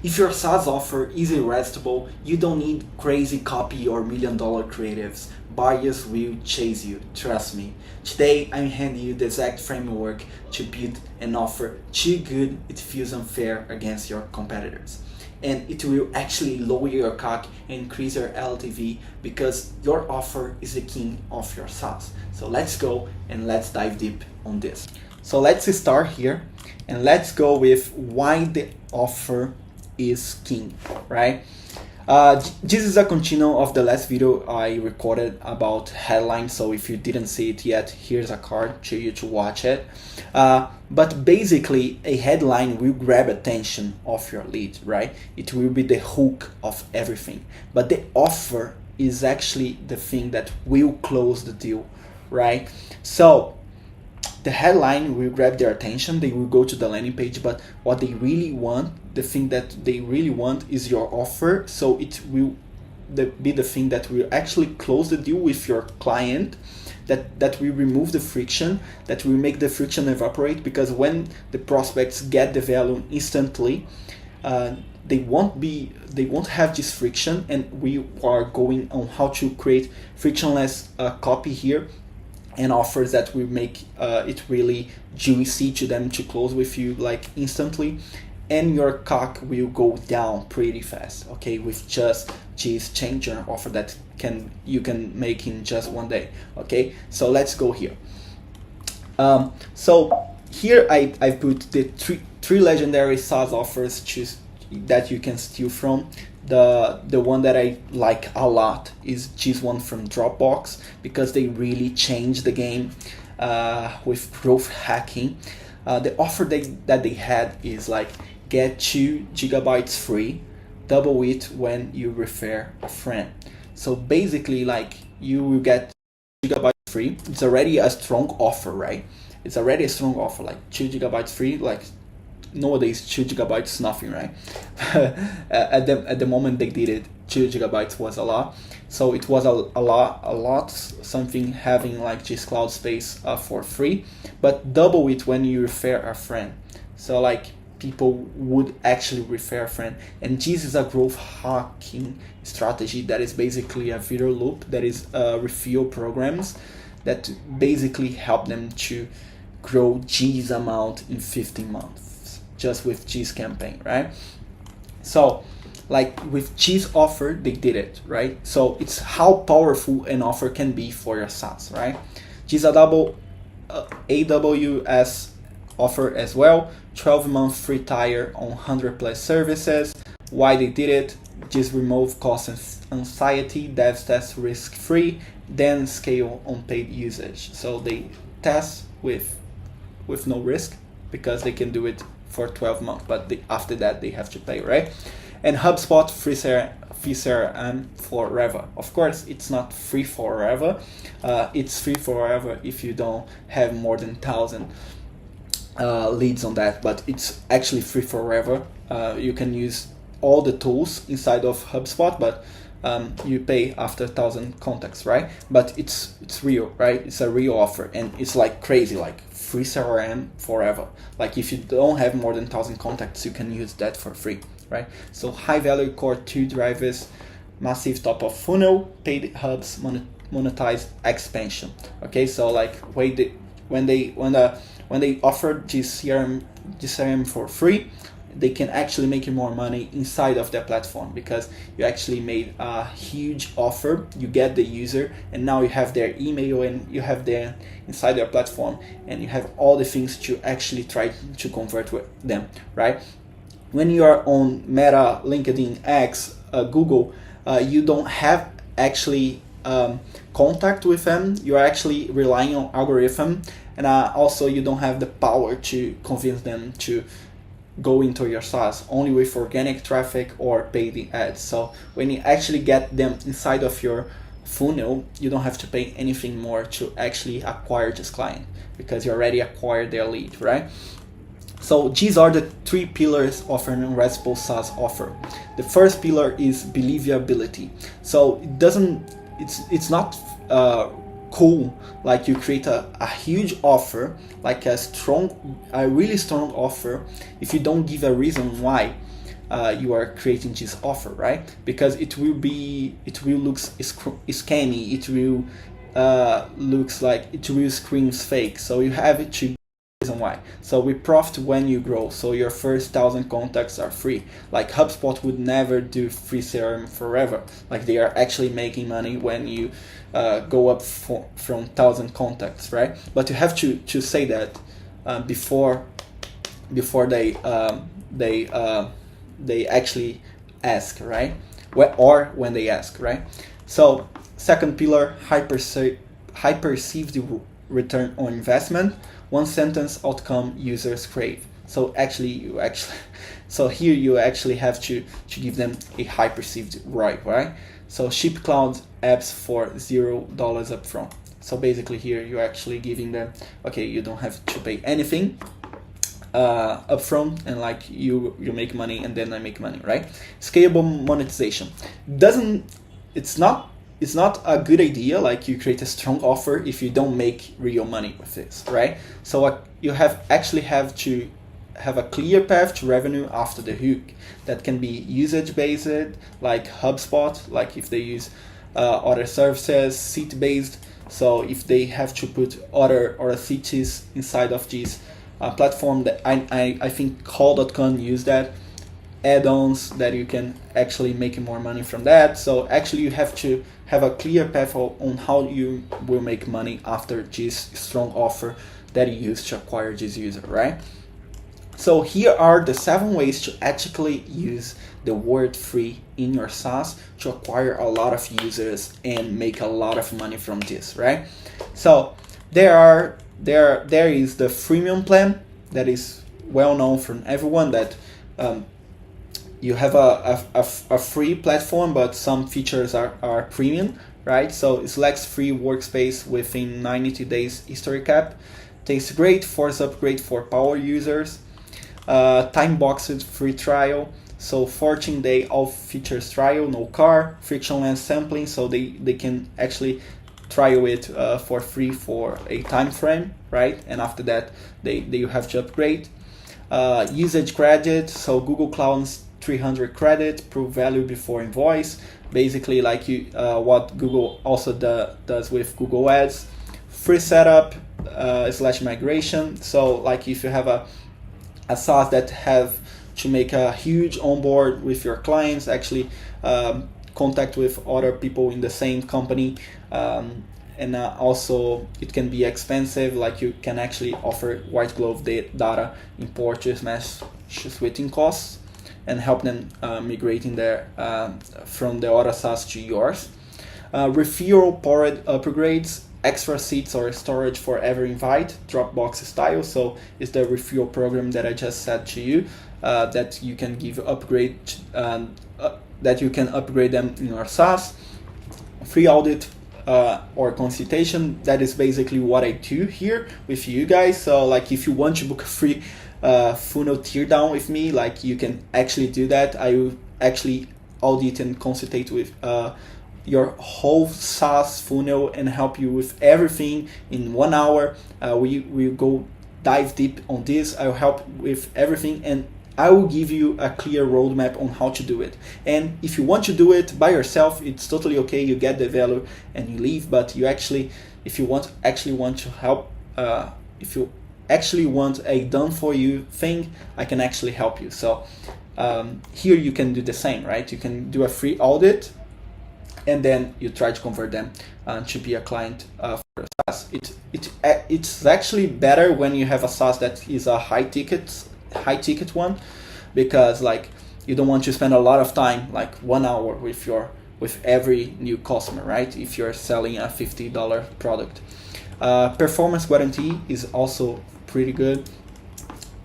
If your SaaS offer is irresistible, you don't need crazy copy or $1 million creatives. Buyers will chase you, trust me. Today I'm handing you the exact framework to build an offer too good it feels unfair against your competitors. And it will actually lower your CAC and increase your LTV because your offer is the king of your SaaS. So let's go and let's dive deep on this. So let's start here and let's go with why the offer is king, right? This is a continuation of the last video I recorded about headlines, so if you didn't see it yet, here's a card to you to watch it. But basically, a headline will grab attention of your lead, right? It will be the hook of everything. But the offer is actually the thing that will close the deal, right? So the headline will grab their attention, they will go to the landing page, but what they really want, the thing that they really want is your offer, so it will be the thing that will actually close the deal with your client, that will remove the friction, that will make the friction evaporate, because when the prospects get the value instantly, they won't have this friction, and we are going on how to create frictionless copy here, and offers that will make it really juicy to them to close with you like instantly, and your CAC will go down pretty fast, okay, with just this changer offer that you can make in just one day. Okay, so let's go here. So here I put the three legendary SaaS offers that you can steal from. The one that I like a lot is this one from Dropbox, because they really changed the game with growth hacking. The offer that they had is like get 2 GB free, double it when you refer a friend. So basically, like, you will get 2 GB free. It's already a strong offer, right? It's already a strong offer, like 2 GB free, like nowadays 2 GB is nothing, right? at the moment they did it, 2 GB was a lot, so it was a lot something having like this cloud space for free, but double it when you refer a friend. So like people would actually refer a friend, and this is a growth hacking strategy that is basically a video loop that is refill programs that basically help them to grow this amount in 15 months just with this campaign, right? So like with this offer, they did it, right? So it's how powerful an offer can be for your SaaS, right? This is a double AWS offer as well, 12-month free tire on 100 plus services. Why they did it? Just remove cost and anxiety, dev test risk free, then scale on paid usage. So they test with no risk because they can do it for 12 months, but after that they have to pay, right? And HubSpot free CRM forever. Of course, it's not free forever. It's free forever if you don't have more than 1,000 leads on that, but it's actually free forever. You can use all the tools inside of HubSpot, but you pay after 1,000 contacts, right? But it's real, right? It's a real offer, and it's like crazy, like free CRM forever. Like if you don't have more than 1,000 contacts, you can use that for free, right? So high value core 2 drivers, massive top of funnel, paid hubs, monetized expansion. Okay, so like when they offer this CRM for free, they can actually make you more money inside of their platform, because you actually made a huge offer, you get the user, and now you have their email and you have their inside their platform, and you have all the things to actually try to convert with them, right? When you are on Meta, LinkedIn, X, Google, you don't have actually contact with them. You're actually relying on algorithm, and also you don't have the power to convince them to go into your SaaS, only with organic traffic or paid ads. So when you actually get them inside of your funnel, you don't have to pay anything more to actually acquire this client, because you already acquired their lead, right? So these are the 3 pillars of an irresistible SaaS offer. The first pillar is believability. So it's not cool like you create a huge offer, like a really strong offer, if you don't give a reason why. you are creating this offer, right? Because it will look scammy, it will looks like, it will screams fake. So you have to reason why. So we profit when you grow. So your first 1,000 contacts are free. Like HubSpot would never do free CRM forever. Like they are actually making money when you go up from 1,000 contacts, right? But you have to say that before they actually ask, right? Or when they ask, right? So second pillar, high perceived return on investment. One sentence outcome users crave. So so here you actually have to give them a high perceived ROI, right? So ship cloud apps for $0 upfront. So basically here you're actually giving them, okay, you don't have to pay anything upfront, and like you make money and then I make money, right? Scalable monetization it's not a good idea like you create a strong offer if you don't make real money with this, right? So you have to have a clear path to revenue after the hook. That can be usage based, like HubSpot, like if they use other services, seat based. So if they have to put other cities inside of this platform, that I think call.com use that, add-ons that you can actually make more money from that. So actually you have to have a clear path on how you will make money after this strong offer that you use to acquire this user, right? So here are the 7 ways to actually use the word free in your SaaS to acquire a lot of users and make a lot of money from this, right? So there is the freemium plan that is well known from everyone, that you have a free platform, but some features are premium, right? So it selects free workspace within 90 days history cap. Tastes great, force upgrade for power users. Time boxed free trial. So 14-day all features trial, no car, frictionless sampling, so they can actually trial it for free for a time frame, right? And after that, you have to upgrade. Usage credit, so Google Cloud's 300 credit, prove value before invoice. Basically, like what Google also does with Google Ads. Free setup / migration. So like if you have a SaaS that have to make a huge onboard with your clients, actually contact with other people in the same company, and also it can be expensive, like you can actually offer white glove data import to smash switching costs and help them migrating their from the other SaaS to yours. Referral powered upgrades, extra seats or storage for every invite, Dropbox style. So it's the referral program that I just said to you, that you can give upgrade, that you can upgrade them in your SaaS. Free audit or consultation. That is basically what I do here with you guys. So like if you want to book a free funnel teardown with me, like you can actually do that. I will actually audit and consultate with your whole SaaS funnel and help you with everything in 1 hour. We will go dive deep on this. I will help with everything, and I will give you a clear roadmap on how to do it. And if you want to do it by yourself, it's totally okay. You get the value and you leave. But you actually, if you want to help, if you actually want a done for you thing, I can actually help you. So here you can do the same, right? You can do a free audit, and then you try to convert them to be a client for a SaaS. It's actually better when you have a SaaS that is a high ticket one, because like you don't want to spend a lot of time, like 1 hour with every new customer, right? If you're selling a $50 product. Performance guarantee is also pretty good.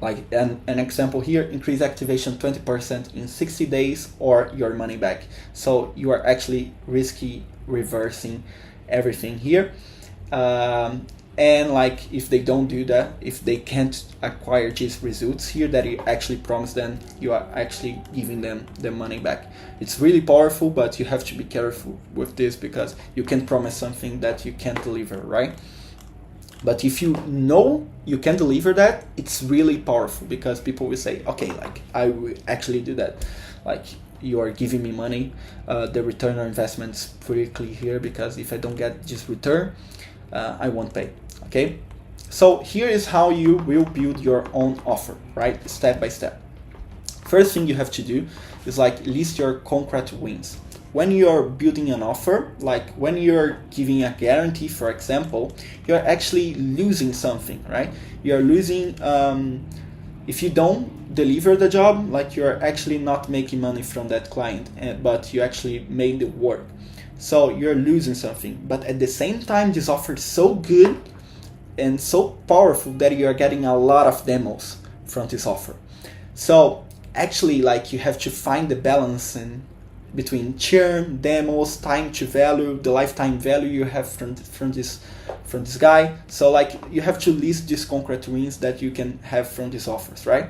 Like an example here, increase activation 20% in 60 days or your money back. So you are actually risky reversing everything here. And like if they don't do that, if they can't acquire these results here that you actually promised them, you are actually giving them the money back. It's really powerful, but you have to be careful with this because you can promise something that you can't deliver, right? But if you know you can deliver that, it's really powerful, because people will say, okay, like I will actually do that. Like, you are giving me money, the return on investment is pretty clear here, because if I don't get this return, I won't pay. Okay, so here is how you will build your own offer, right? Step by step. First thing you have to do is like list your concrete wins. When you're building an offer, like when you're giving a guarantee, for example, you're actually losing something, right? You're losing, if you don't deliver the job, like you're actually not making money from that client, but you actually made the work. So you're losing something. But at the same time, this offer is so good and so powerful that you're getting a lot of demos from this offer. So actually, like, you have to find the balance between churn, demos, time to value, the lifetime value you have from this guy. So like, you have to list these concrete wins that you can have from these offers, right?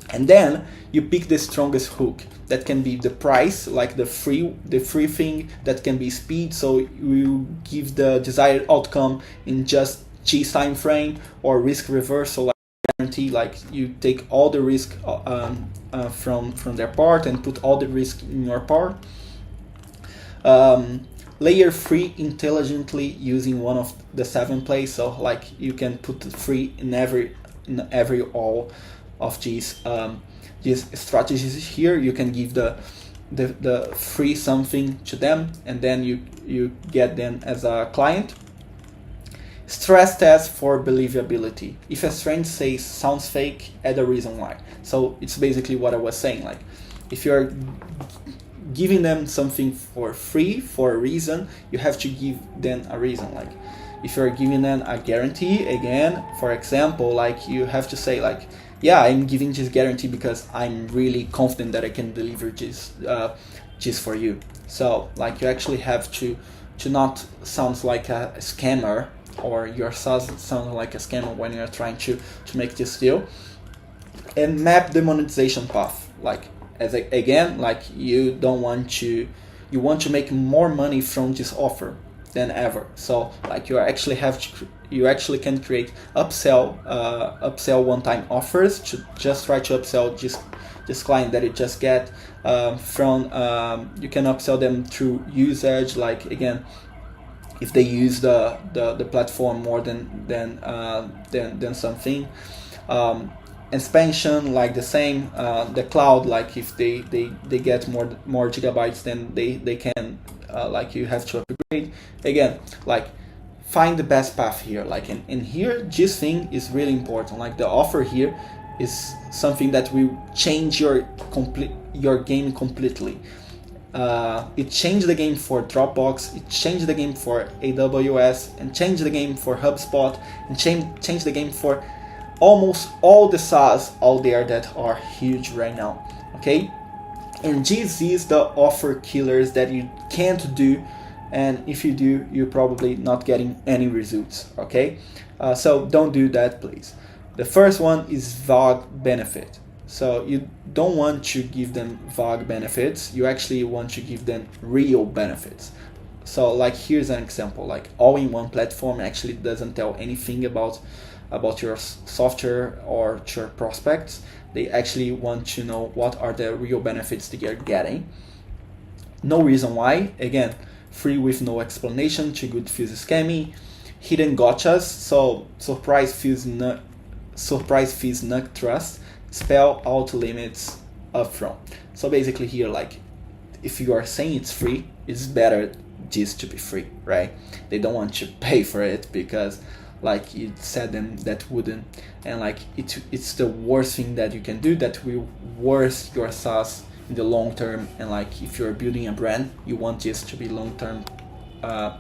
And then you pick the strongest hook. That can be the price, like the free thing. That can be speed, so you give the desired outcome in just X time frame, or risk reversal, like guarantee, like you take all the risk from their part and put all the risk in your part. Layer free intelligently using one of the 7 plays. So like, you can put free in every all of these strategies here. You can give the free something to them, and then you get them as a client. Stress test for believability. If a strength says sounds fake, add a reason why. So it's basically what I was saying. Like, if you're giving them something for free for a reason, you have to give them a reason. Like, if you're giving them a guarantee, again, for example, like, you have to say like, yeah, I'm giving this guarantee because I'm really confident that I can deliver this for you. So like, you actually have to not sound like a scammer, or your SaaS sounds like a scammer when you're trying to make this deal. And map the monetization path. Like, again, like, you want to make more money from this offer than ever. So like, you actually can create upsell one-time offers to just try to upsell this client that you just get from. You can upsell them through usage. Like, again, if they use the platform more than something. Expansion, like the same. The cloud, like, if they get more gigabytes, then they can, like, you have to upgrade. Again, like, find the best path here. Like, and here, this thing is really important. Like, the offer here is something that will change your game completely. It changed the game for Dropbox, it changed the game for AWS, and changed the game for HubSpot, and changed the game for almost all the SaaS out there that are huge right now. Okay, and this is the offer killers that you can't do, and if you do, you're probably not getting any results. Okay, so don't do that, please. The first one is vague benefit. So you don't want to give them vague benefits, you actually want to give them real benefits. So like, here's an example. Like, all-in-one platform actually doesn't tell anything about your software or your prospects. They actually want to know what are the real benefits they are getting. No reason why. Again, free with no explanation, too good feels scammy. Hidden gotchas. So surprise fees not trust. Spell out limits upfront. So basically here, like, if you are saying it's free, it's better just to be free, right? They don't want to pay for it because, like, you said them that wouldn't, and like, it's the worst thing that you can do, that will worsen your SaaS in the long term. And like, if you're building a brand, you want this to be long term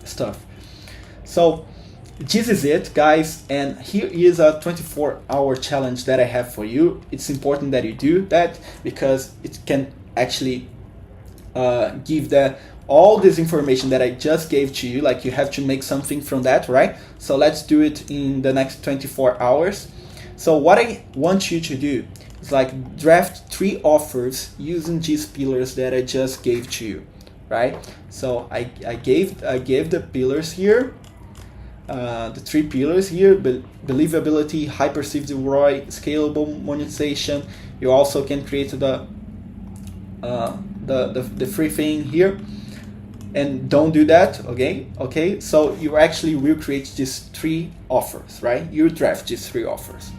stuff. So this is it, guys, and here is a 24-hour challenge that I have for you. It's important that you do that, because it can actually give all this information that I just gave to you. Like, you have to make something from that, right? So let's do it in the next 24 hours. So what I want you to do is like, draft 3 offers using these pillars that I just gave to you, right? So I gave the pillars here. the 3 pillars here: believability, high perceived ROI, scalable monetization. You also can create the free thing here, and don't do that. Okay, so you actually will create these 3 offers, right? You draft these 3 offers.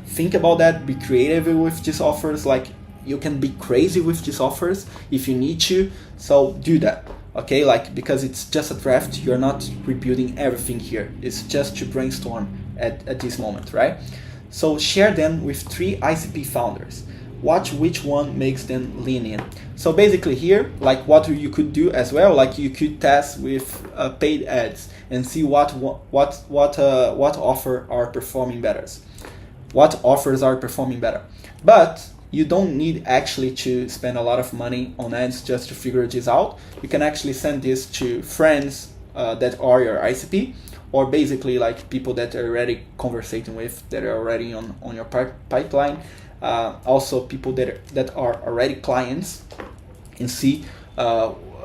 Think about that, be creative with these offers. Like, you can be crazy with these offers if you need to, so do that. Okay, like, because it's just a draft, you're not rebuilding everything here. It's just to brainstorm at this moment, right? So share them with 3 ICP founders. Watch which one makes them lean in. So basically here, like, what you could do as well, like, you could test with paid ads and see what offer are performing better. What offers are performing better. But you don't need actually to spend a lot of money on ads just to figure this out. You can actually send this to friends that are your ICP, or basically like people that are already conversating with, that are already on your pipeline. Also people that are already clients, and see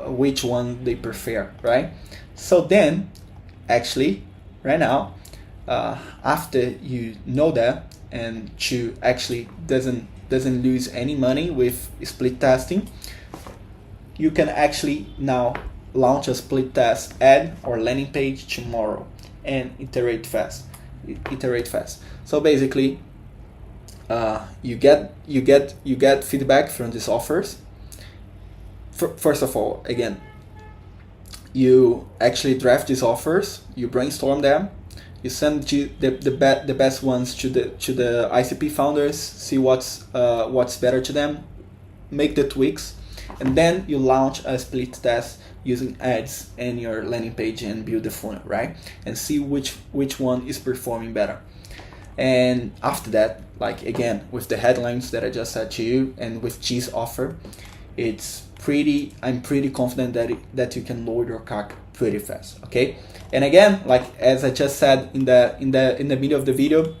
which one they prefer, right? So then, actually, right now, after you know that, and to actually doesn't lose any money with split testing, you can actually now launch a split test ad or landing page tomorrow and iterate fast. So basically, you get feedback from these offers. First of all, again, you actually draft these offers, you brainstorm them, you send the best ones to the ICP founders, see what's better to them, make the tweaks, and then you launch a split test using ads and your landing page and build the funnel, right? And see which one is performing better. And after that, like, again, with the headlines that I just said to you, and with this offer, I'm pretty confident that you can lower your CAC pretty fast. Okay. And again, like, as I just said in the middle of the video,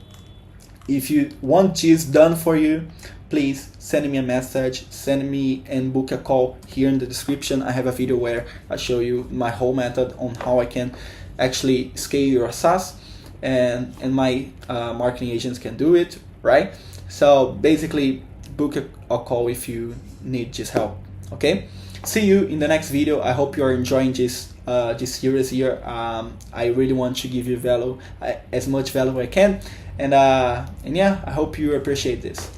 if you want this done for you, please send me a message, send me and book a call. Here in the description, I have a video where I show you my whole method on how I can actually scale your SaaS, and my marketing agents can do it, right? So basically, book a call if you need this help. Okay. See you in the next video. I hope you are enjoying this series here. I really want to give you value, as much value I can, and yeah, I hope you appreciate this.